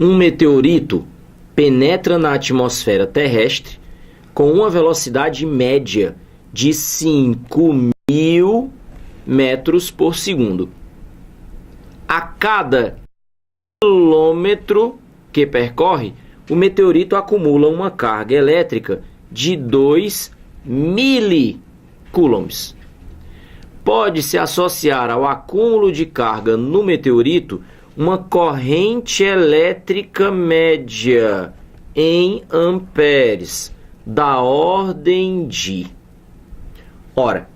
Um meteorito penetra na atmosfera terrestre com uma velocidade média de 5.000 metros por segundo. A cada quilômetro que percorre, o meteorito acumula uma carga elétrica de 2 milicoulombs. Pode-se associar ao acúmulo de carga no meteorito uma corrente elétrica média em amperes, da ordem de... Ora,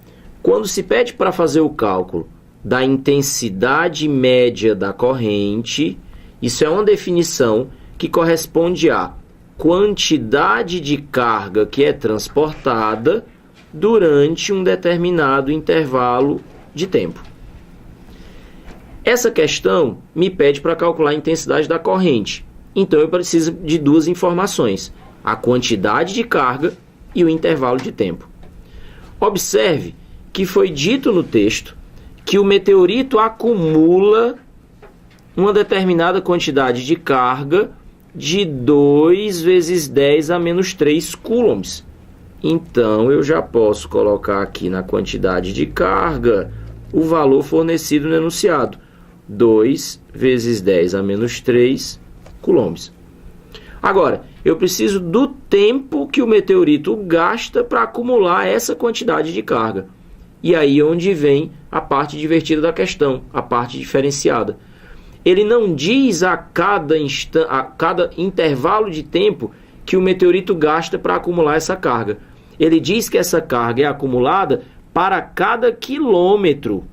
quando se pede para fazer o cálculo da intensidade média da corrente, isso é uma definição que corresponde à quantidade de carga que é transportada durante um determinado intervalo de tempo. Essa questão me pede para calcular a intensidade da corrente. Então eu preciso de duas informações: a quantidade de carga e o intervalo de tempo. Observe que foi dito no texto que o meteorito acumula uma determinada quantidade de carga de 2 vezes 10 a menos 3 coulombs. Então, eu já posso colocar aqui na quantidade de carga o valor fornecido no enunciado. 2 vezes 10 a menos 3 coulombs. Agora, eu preciso do tempo que o meteorito gasta para acumular essa quantidade de carga. E aí é onde vem a parte divertida da questão, a parte diferenciada. Ele não diz a cada intervalo de tempo que o meteorito gasta para acumular essa carga. Ele diz que essa carga é acumulada para cada quilômetro.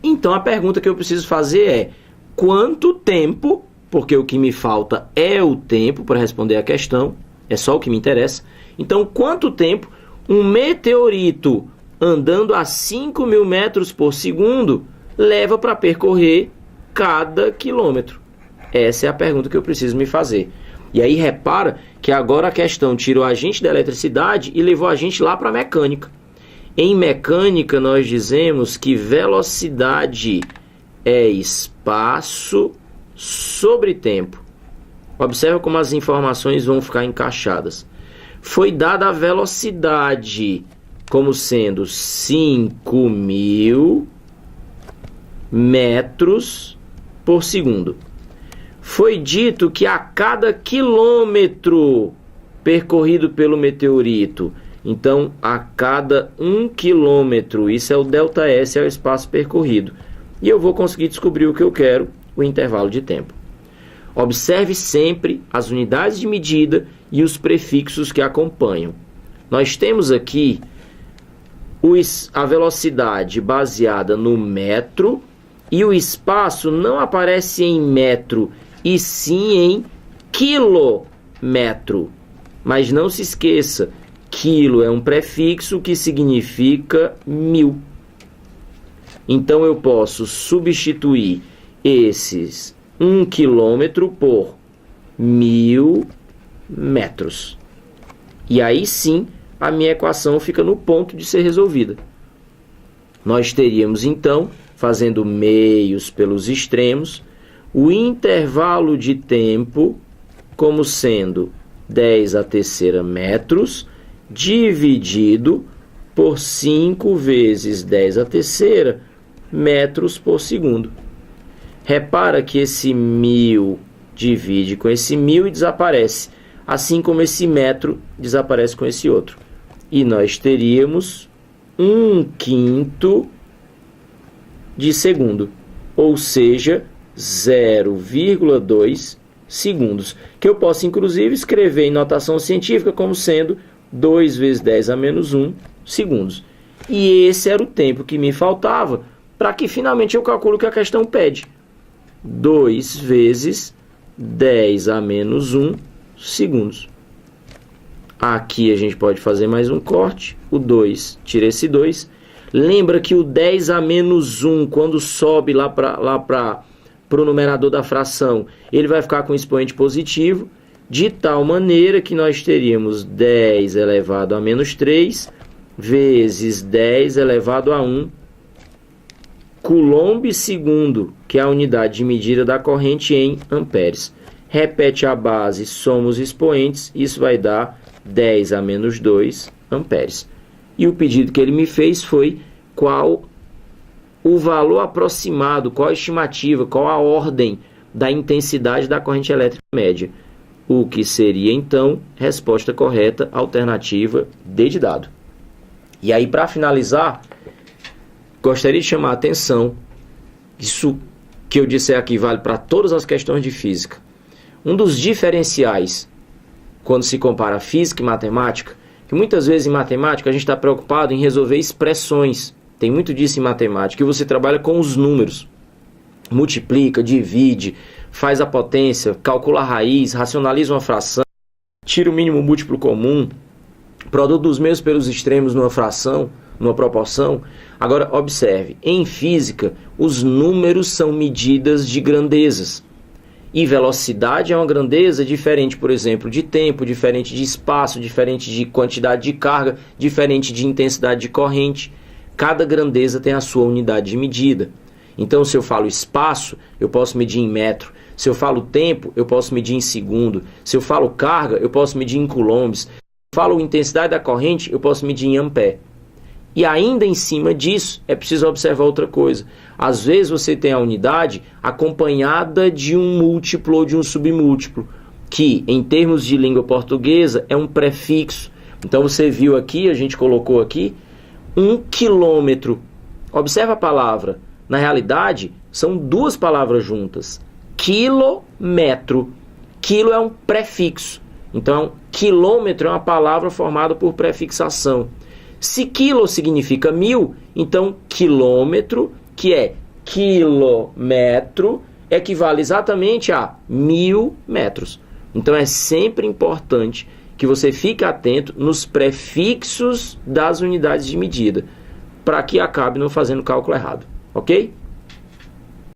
Então a pergunta que eu preciso fazer é: quanto tempo, porque o que me falta é o tempo para responder a questão, é só o que me interessa. Então, quanto tempo um meteorito andando a 5.000 metros por segundo leva para percorrer cada quilômetro? Essa é a pergunta que eu preciso me fazer. E aí repara que agora a questão tirou a gente da eletricidade e levou a gente lá para a mecânica. Em mecânica nós dizemos que velocidade é espaço sobre tempo. Observa como as informações vão ficar encaixadas. Foi dada a velocidade como sendo 5.000 metros por segundo. Foi dito que a cada quilômetro percorrido pelo meteorito, então a cada 1 quilômetro, isso é o ΔS, é o espaço percorrido. E eu vou conseguir descobrir o que eu quero, o intervalo de tempo. Observe sempre as unidades de medida e os prefixos que acompanham. Nós temos aqui a velocidade baseada no metro, e o espaço não aparece em metro, e sim em quilômetro. Mas não se esqueça, quilo é um prefixo que significa 1000. Então eu posso substituir esses 1 quilômetro por 1000 metros. E aí sim a minha equação fica no ponto de ser resolvida. Nós teríamos então, fazendo meios pelos extremos, o intervalo de tempo como sendo 10 a terceira metros dividido por 5 vezes 10 a terceira metros por segundo. Repara que esse 1000 divide com esse 1000 e desaparece, assim como esse metro desaparece com esse outro. E nós teríamos 1/5 de segundo, ou seja, 0,2 segundos, que eu posso inclusive escrever em notação científica como sendo 2 vezes 10 a menos 1 segundos. E esse era o tempo que me faltava para que finalmente eu calcule o que a questão pede. 2 vezes 10 a menos 1 segundos. Aqui a gente pode fazer mais um corte. O 2 tira esse 2. Lembra que o 10 a menos 1, quando sobe lá para o numerador da fração, ele vai ficar com expoente positivo, de tal maneira que nós teríamos 10 elevado a menos 3 vezes 10 elevado a 1 Coulomb segundo, que é a unidade de medida da corrente, em amperes. Repete a base, soma os expoentes, isso vai dar 10 a menos 2 amperes. E o pedido que ele me fez foi qual o valor aproximado, qual a estimativa, qual a ordem da intensidade da corrente elétrica média. O que seria, então, resposta correta, alternativa D de dado. E aí, para finalizar, gostaria de chamar a atenção, isso que eu disse aqui vale para todas as questões de física. Um dos diferenciais, quando se compara física e matemática, que muitas vezes em matemática a gente está preocupado em resolver expressões. Tem muito disso em matemática, que você trabalha com os números. Multiplica, divide, faz a potência, calcula a raiz, racionaliza uma fração, tira o mínimo múltiplo comum, produto dos meios pelos extremos numa fração, numa proporção. Agora, observe, em física, os números são medidas de grandezas. E velocidade é uma grandeza diferente, por exemplo, de tempo, diferente de espaço, diferente de quantidade de carga, diferente de intensidade de corrente. Cada grandeza tem a sua unidade de medida. Então, se eu falo espaço, eu posso medir em metro. Se eu falo tempo, eu posso medir em segundo. Se eu falo carga, eu posso medir em coulombs. Se eu falo intensidade da corrente, eu posso medir em ampere. E ainda em cima disso, é preciso observar outra coisa. Às vezes você tem a unidade acompanhada de um múltiplo ou de um submúltiplo, que em termos de língua portuguesa é um prefixo. Então você viu aqui, a gente colocou aqui, 1 quilômetro. Observa a palavra. Na realidade, são duas palavras juntas. Quilômetro. Quilo é um prefixo. Então, quilômetro é uma palavra formada por prefixação. Se quilo significa 1000, então quilômetro, que é quilômetro, equivale exatamente a 1000 metros. Então é sempre importante que você fique atento nos prefixos das unidades de medida, para que acabe não fazendo cálculo errado, ok?